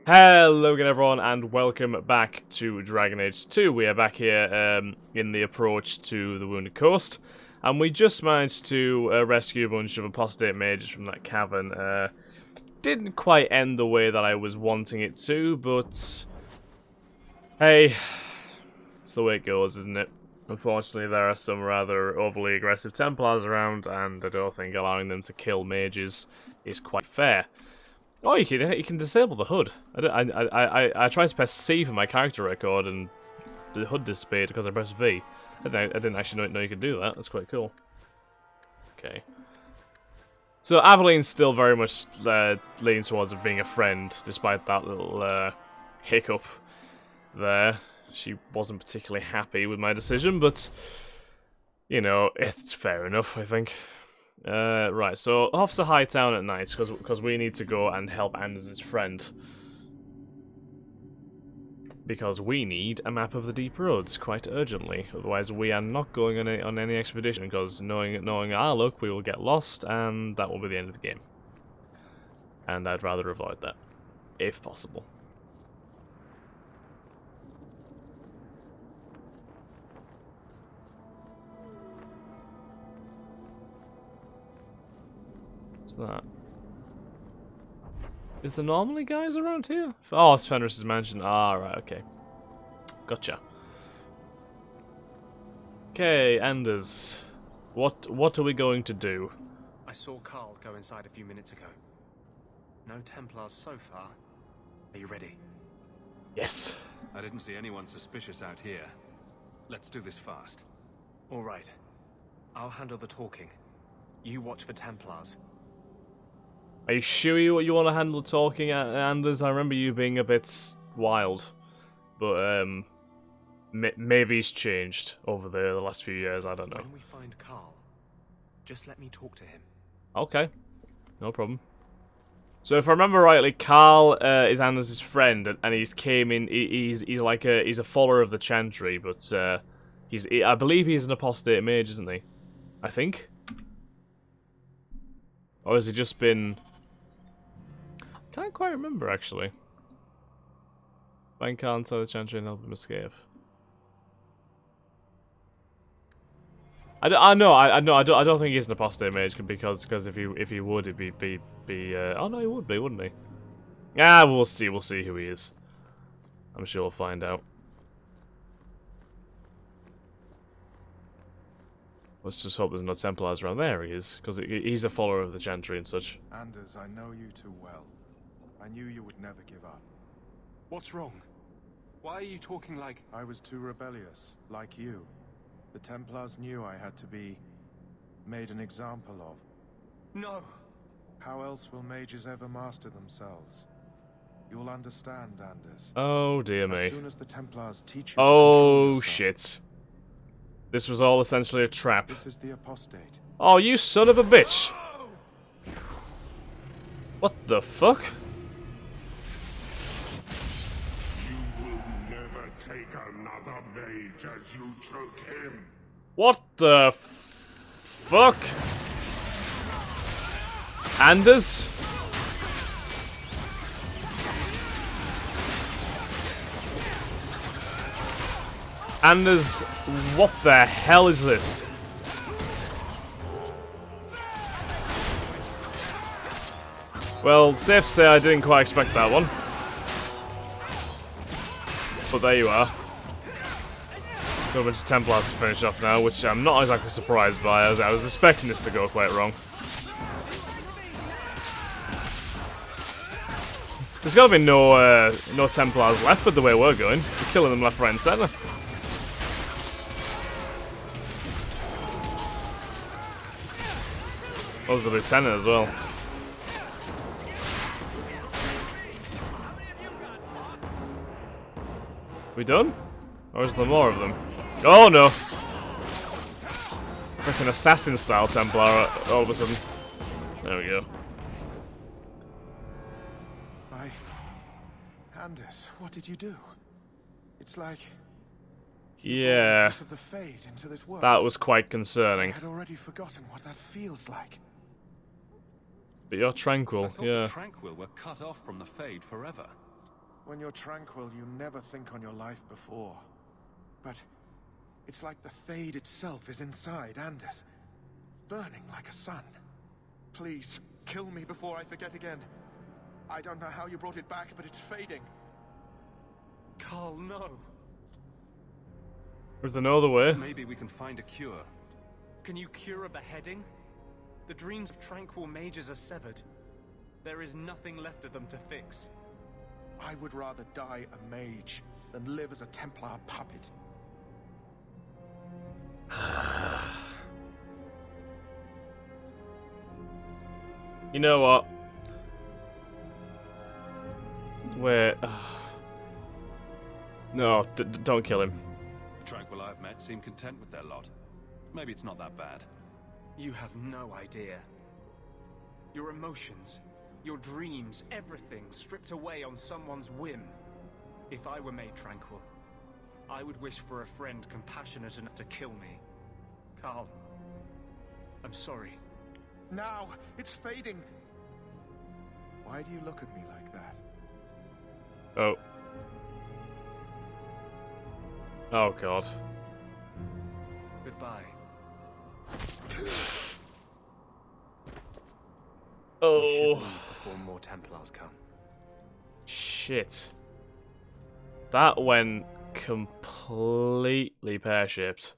Hello again everyone and welcome back to Dragon Age 2. We are back here in the approach to the Wounded Coast, and we just managed to rescue a bunch of apostate mages from that cavern. Didn't quite end the way that I was wanting it to, but hey, it's the way it goes, isn't it? Unfortunately, there are some rather overly aggressive Templars around, and I don't think allowing them to kill mages is quite fair. Oh, you can disable the HUD. I tried to press C for my character record and the HUD disappeared because I pressed V. I didn't actually know you could do that. That's quite cool. Okay. So Aveline's still very much leaning towards being a friend, despite that little hiccup there. She wasn't particularly happy with my decision, but you know, it's fair enough, I think. Right, so off to Hightown at night, because we need to go and help Anders' friend. Because we need a map of the deep roads quite urgently, otherwise we are not going on any expedition, because knowing our luck, we will get lost, and that will be the end of the game. And I'd rather avoid that, if possible. That? Is there normally guys around here? Oh, it's Fenris's mansion. Ah, right, okay. Gotcha. Okay, Anders. What are we going to do? I saw Carl go inside a few minutes ago. No Templars so far. Are you ready? Yes. I didn't see anyone suspicious out here. Let's do this fast. All right. I'll handle the talking. You watch for Templars. Are you sure you want to handle talking, Anders? I remember you being a bit wild, but maybe he's changed over the last few years. I don't know. When we find Carl, just let me talk to him. Okay, no problem. So if I remember rightly, Carl is Anders' friend, and he's came in. He's a follower of the Chantry, but I believe he's an apostate mage, isn't he? I think. Or has he just been? Can't quite remember actually. Find Carl inside the Chantry and help him escape. I don't think he's an apostate mage because if he would, it'd be oh no, he would be, wouldn't he? Yeah, we'll see who he is. I'm sure we'll find out. Let's just hope there's no Templars around. There he is, because he's a follower of the Chantry and such. Anders, I know you too well. I knew you would never give up. What's wrong? Why are you talking like... I was too rebellious, like you. The Templars knew I had to be made an example of. No! How else will mages ever master themselves? You'll understand, Anders. Oh dear me. As soon as the Templars teach you to oh control shit. This was all essentially a trap. This is the apostate. Oh, you son of a bitch! What the fuck? You will never take another mage as you took him. What the fuck? Anders? Anders, what the hell is this? Well, safe to say I didn't quite expect that one. But there you are. Got a bunch of Templars to finish off now, which I'm not exactly surprised by, as I was expecting this to go quite wrong. There's gotta be no Templars left with the way we're going. We're killing them left, right, and centre. That was the lieutenant as well. We done? Or is there more of them? Oh no! Like an assassin style Templar all of a sudden. There we go. Anders, what did you do? It's like... Yeah. Of the fade into this world. That was quite concerning. I had already forgotten what that feels like. But you're tranquil, I thought yeah. the Tranquil were cut off from the Fade forever. When you're tranquil, you never think on your life before. But it's like the Fade itself is inside Anders, burning like a sun. Please, kill me before I forget again. I don't know how you brought it back, but it's fading. Carl, no. Is there no other way? Maybe we can find a cure. Can you cure a beheading? The dreams of tranquil mages are severed. There is nothing left of them to fix. I would rather die a mage than live as a Templar puppet. You know what? Wait. No, don't kill him. The tranquil I've met seem content with their lot. Maybe it's not that bad. You have no idea. Your emotions, your dreams, everything stripped away on someone's whim. If I were made tranquil, I would wish for a friend compassionate enough to kill me. Carl, I'm sorry. Now, it's fading. Why do you look at me like that? Oh. Oh god. Goodbye. Oh. We should leave before more Templars come. Shit. That went completely pear-shaped.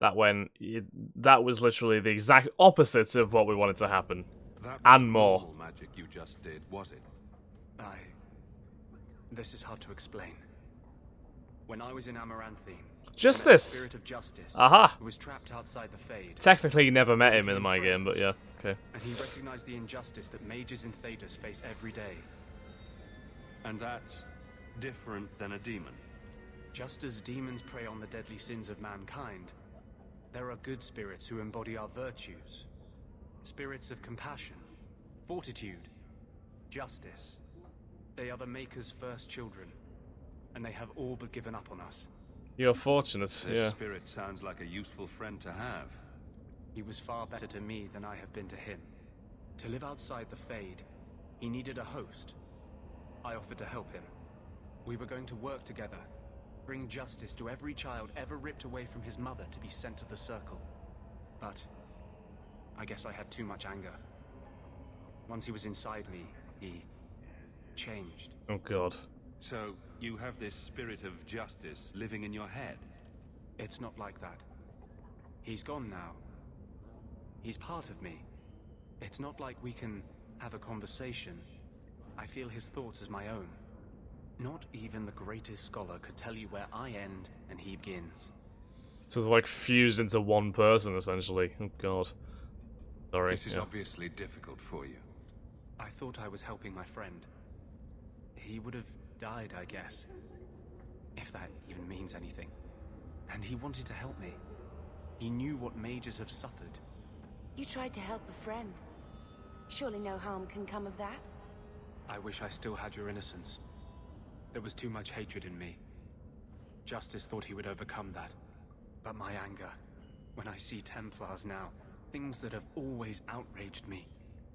That was literally the exact opposite of what we wanted to happen. That was And more. normal magic you just did, was it? This is hard to explain. When I was in Amaranthine, Justice! I met the Spirit of Justice, Aha! who was trapped outside the Fade. Technically, you never met him in Became my game, but yeah, friends. okay. And he recognized the injustice that mages and Thaders face every day. And that's different than a demon. Just as demons prey on the deadly sins of mankind, there are good spirits who embody our virtues. Spirits of compassion, fortitude, justice. They are the Maker's first children, and they have all but given up on us. You're fortunate, This yeah. spirit sounds like a useful friend to have. He was far better to me than I have been to him. To live outside the Fade, he needed a host. I offered to help him. We were going to work together, bring justice to every child ever ripped away from his mother to be sent to the Circle. But I guess I had too much anger. Once he was inside me, he changed. Oh god. So, you have this spirit of justice living in your head? It's not like that. He's gone now. He's part of me. It's not like we can have a conversation. I feel his thoughts as my own. Not even the greatest scholar could tell you where I end and he begins. So they're like fused into one person, essentially. Oh god. Sorry. This is yeah. obviously difficult for you. I thought I was helping my friend. He would have died, I guess. If that even means anything. And he wanted to help me. He knew what mages have suffered. You tried to help a friend. Surely no harm can come of that? I wish I still had your innocence. There was too much hatred in me. Justice thought he would overcome that. But my anger, when I see Templars now, things that have always outraged me,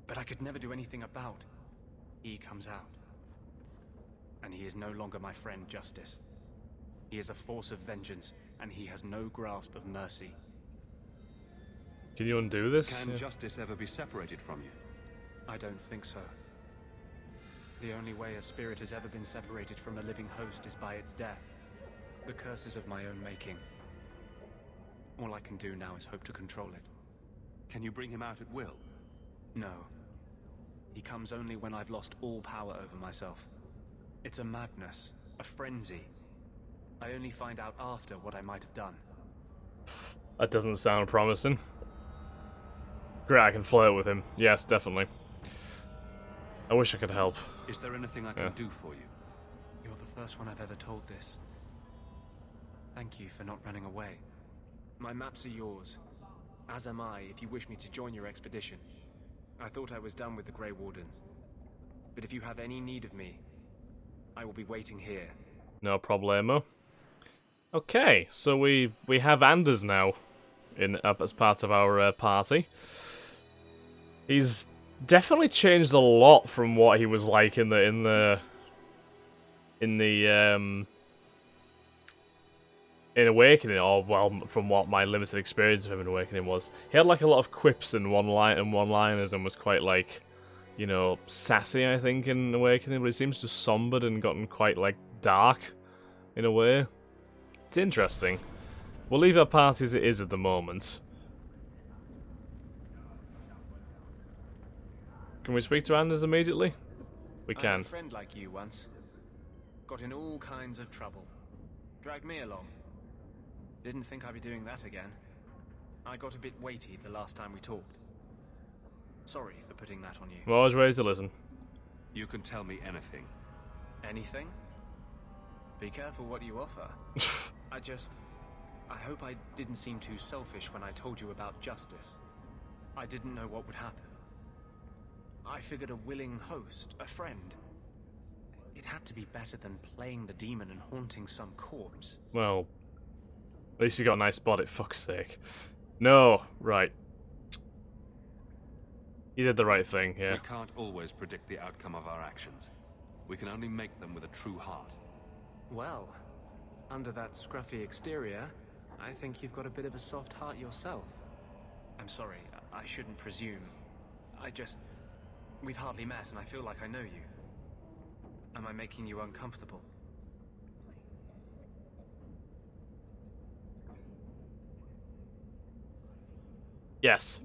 but I could never do anything about, he comes out. And he is no longer my friend, Justice. He is a force of vengeance, and he has no grasp of mercy. Can you undo this? Can Yeah. justice ever be separated from you? I don't think so. The only way a spirit has ever been separated from a living host is by its death. The curse is of my own making. All I can do now is hope to control it. Can you bring him out at will? No. He comes only when I've lost all power over myself. It's a madness, a frenzy. I only find out after what I might have done. That doesn't sound promising. Great, I can flirt with him. Yes, definitely. I wish I could help. Is there anything I can do for you? You're the first one I've ever told this. Thank you for not running away. My maps are yours. As am I, if you wish me to join your expedition. I thought I was done with the Grey Wardens. But if you have any need of me, I will be waiting here. No problemo. Okay, so we have Anders now as part of our party. He's Definitely changed a lot from what he was like in Awakening, or well, from what my limited experience of him in Awakening was. He had like a lot of quips and one-liners, and was quite like, you know, sassy, I think, in Awakening, but he seems to have sombered and gotten quite like dark in a way. It's interesting. We'll leave our party as it is at the moment. Can we speak to Anders immediately? We I had can. a friend like you once. Got in all kinds of trouble. Dragged me along. Didn't think I'd be doing that again. I got a bit weighty the last time we talked. Sorry for putting that on you. I'm always ready to listen. You can tell me anything. Anything? Be careful what you offer. I hope I didn't seem too selfish when I told you about justice. I didn't know what would happen. I figured a willing host, a friend. It had to be better than playing the demon and haunting some corpse. Well, at least you got a nice body, fuck's sake. No, right. You did the right thing, yeah. We can't always predict the outcome of our actions. We can only make them with a true heart. Well, under that scruffy exterior, I think you've got a bit of a soft heart yourself. I'm sorry, I shouldn't presume. We've hardly met and I feel like I know you. Am I making you uncomfortable? Yes.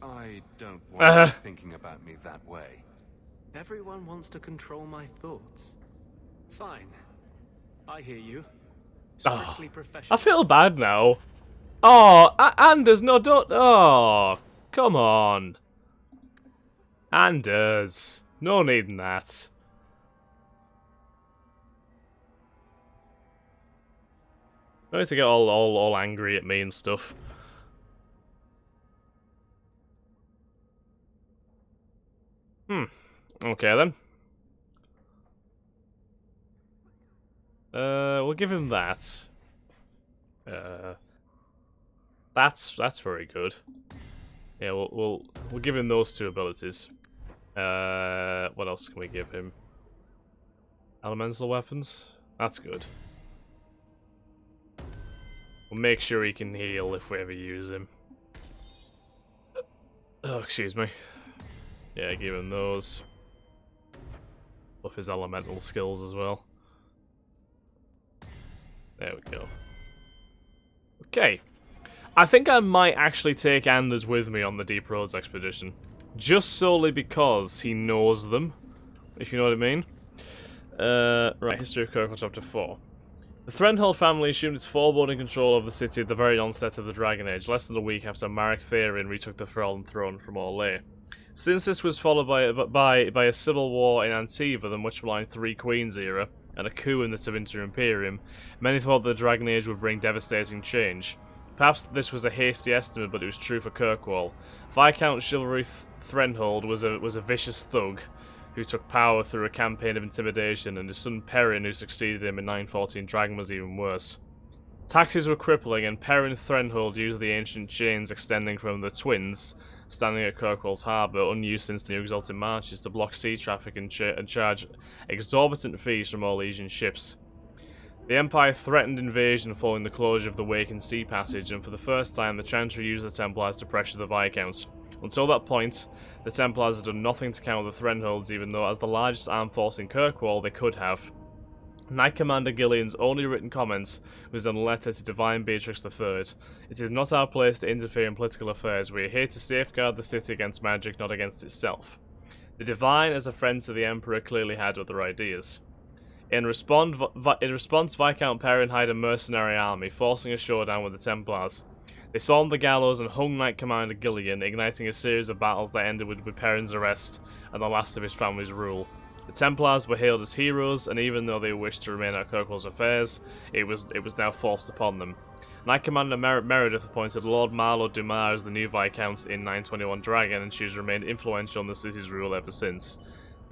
I don't want you thinking about me that way. Everyone wants to control my thoughts. Fine. I hear you. Strictly professional. I feel bad now. Oh, Anders, no, don't. Oh, come on. Anders. No needing that. I need to get all angry at me and stuff. Okay then. We'll give him that. That's very good. Yeah, we'll give him those two abilities. What else can we give him? Elemental weapons. That's good. We'll make sure he can heal if we ever use him. Oh, excuse me. Yeah, give him those. Buff his elemental skills as well. There we go. Okay. I think I might actually take Anders with me on the Deep Roads expedition. Just solely because he knows them, if you know what I mean. Right, History of Kirkwall Chapter 4. The Threnhold family assumed its foreboding control of the city at the very onset of the Dragon Age, less than a week after Marek Therion retook the Throne from Orlais. Since this was followed by a civil war in Antiva, the much-maligned Three Queens era, and a coup in the Tevinter Emporium, many thought the Dragon Age would bring devastating change. Perhaps this was a hasty estimate, but it was true for Kirkwall. Viscount Chivalry Threnhold was a vicious thug who took power through a campaign of intimidation, and his son Perrin, who succeeded him in 914 Dragon, was even worse. Taxes were crippling, and Perrin Threnhold used the ancient chains extending from the Twins, standing at Kirkwall's harbour, unused since the New Exalted Marches, to block sea traffic and charge exorbitant fees from Orlesian ships. The Empire threatened invasion following the closure of the Waken Sea Passage, and for the first time the Chantry used the Templars to pressure the Viscounts. Until that point, the Templars had done nothing to counter the Threnholds, even though as the largest armed force in Kirkwall they could have. Knight Commander Gillian's only written comment was in a letter to Divine Beatrix III. It is not our place to interfere in political affairs. We are here to safeguard the city against magic, not against itself. The Divine, as a friend to the Emperor, clearly had other ideas. In response, Viscount Perrin hired a mercenary army, forcing a showdown with the Templars. They stormed the gallows and hung Knight Commander Gillian, igniting a series of battles that ended with Perrin's arrest and the last of his family's rule. The Templars were hailed as heroes, and even though they wished to remain out of Kirkwall's affairs, it was now forced upon them. Knight Commander Meredith appointed Lord Marlo Dumas as the new Viscount in 921 Dragon, and she's remained influential in the city's rule ever since.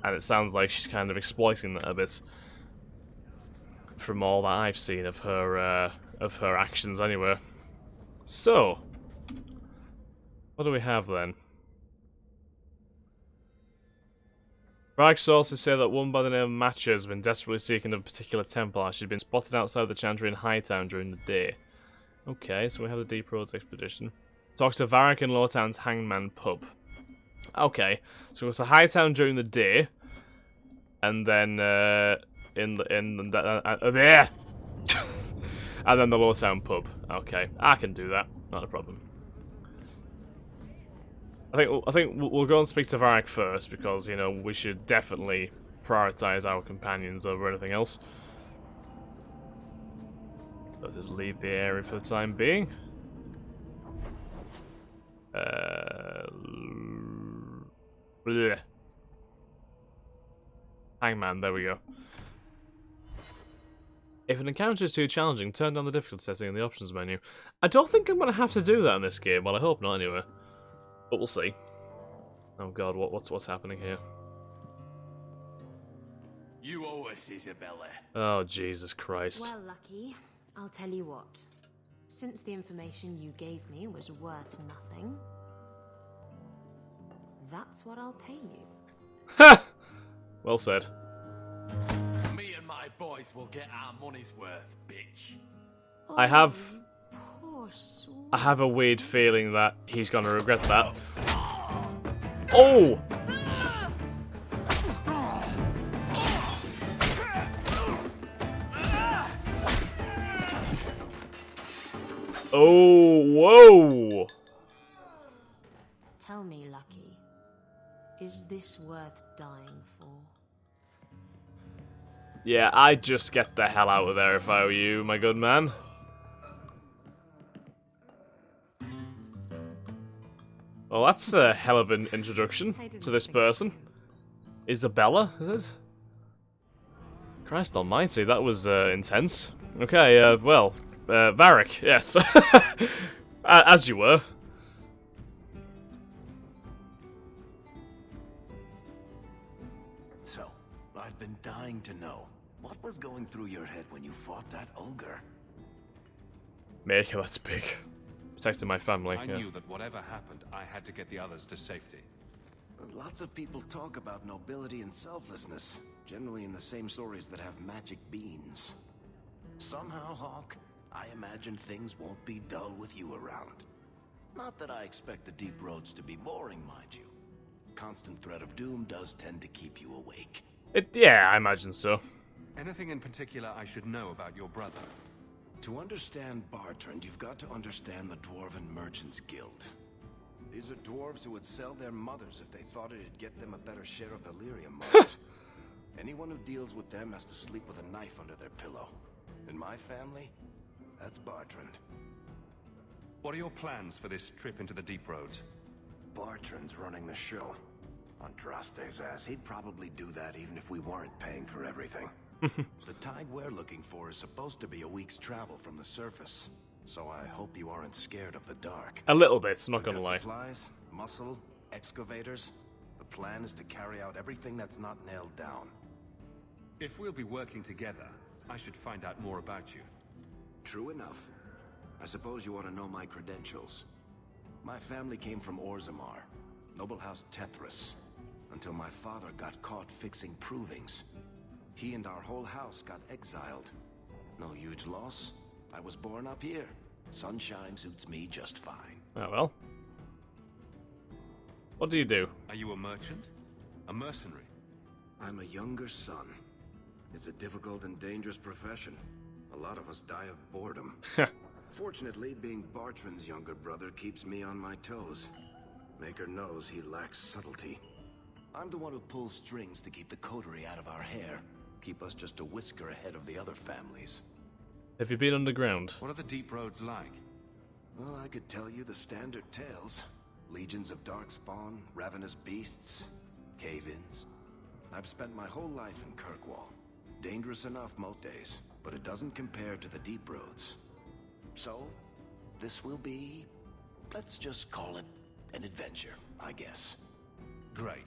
And it sounds like she's kind of exploiting that a bit, from all that I've seen of her actions anyway. So, what do we have then? Varric sources say that one by the name of Matcha has been desperately seeking a particular Templar. She'd been spotted outside the Chantry in Hightown during the day. Okay, so we have the Deep Roads expedition. Talks to Varric and Lowtown's Hangman pub. Okay, so it's a Hightown during the day, and then there, and then the Lowtown pub. Okay, I can do that. Not a problem. I think we'll go and speak to Varric first because you know we should definitely prioritize our companions over anything else. Let's just leave the area for the time being. Bleh. Hangman, there we go. If an encounter is too challenging, turn down the difficulty setting in the options menu. I don't think I'm going to have to do that in this game, well I hope not anyway. But we'll see. Oh god, what's happening here? You owe us, Isabella. Oh, Jesus Christ. Well, Lucky, I'll tell you what. Since the information you gave me was worth nothing, that's what I'll pay you. Ha! Well said. Me and my boys will get our money's worth, bitch. I have Poor soul. I have a weird feeling that he's gonna regret that. Oh! Oh, whoa! Tell me, Lucky, is this worth dying for? Yeah, I'd just get the hell out of there if I were you, my good man. Well, that's a hell of an introduction to this person. Isabella, is it? Christ almighty, that was intense. Okay, well, Varric, yes. As you were. So, I've been dying to know. What was going through your head when you fought that ogre? Mage, that's big. Protecting my family, I yeah. knew that whatever happened, I had to get the others to safety. Lots of people talk about nobility and selflessness, generally in the same stories that have magic beans. Somehow, Hawk, I imagine things won't be dull with you around. Not that I expect the deep roads to be boring, mind you. Constant threat of doom does tend to keep you awake. Yeah, I imagine so. Anything in particular I should know about your brother? To understand Bartrand, you've got to understand the Dwarven Merchants Guild. These are dwarves who would sell their mothers if they thought it'd get them a better share of the lyrium market. Anyone who deals with them has to sleep with a knife under their pillow. In my family, that's Bartrand. What are your plans for this trip into the deep roads? Bartrand's running the show. Andraste's ass, he'd probably do that even if we weren't paying for everything. The tide we're looking for is supposed to be a week's travel from the surface, so I hope you aren't scared of the dark. A little bit, not We've gonna got lie. Supplies, muscle, excavators. The plan is to carry out everything that's not nailed down. If we'll be working together, I should find out more about you. True enough. I suppose you ought to know my credentials. My family came from Orzammar, noble house Tethras, until my father got caught fixing provings. He and our whole house got exiled. No huge loss. I was born up here. Sunshine suits me just fine. Oh well. What do you do? Are you a merchant? A mercenary? I'm a younger son. It's a difficult and dangerous profession. A lot of us die of boredom. Fortunately, being Bartrand's younger brother keeps me on my toes. Maker knows he lacks subtlety. I'm the one who pulls strings to keep the coterie out of our hair. Keep us just a whisker ahead of the other families. Have you been underground? What are the deep roads like? Well, I could tell you the standard tales. Legions of darkspawn, ravenous beasts, cave-ins. I've spent my whole life in Kirkwall. Dangerous enough most days, but it doesn't compare to the deep roads. So, this will be, let's just call it an adventure, I guess. Great.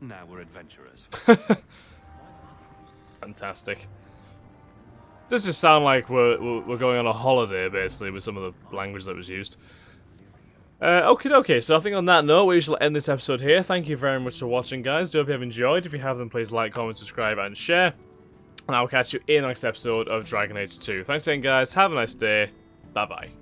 Now we're adventurers. Fantastic. Does just sound like we're going on a holiday, basically, with some of the language that was used. Okay, so I think on that note, we shall end this episode here. Thank you very much for watching, guys. Do hope you have enjoyed. If you have, then please like, comment, subscribe, and share. And I'll catch you in the next episode of Dragon Age 2. Thanks again, guys. Have a nice day. Bye-bye.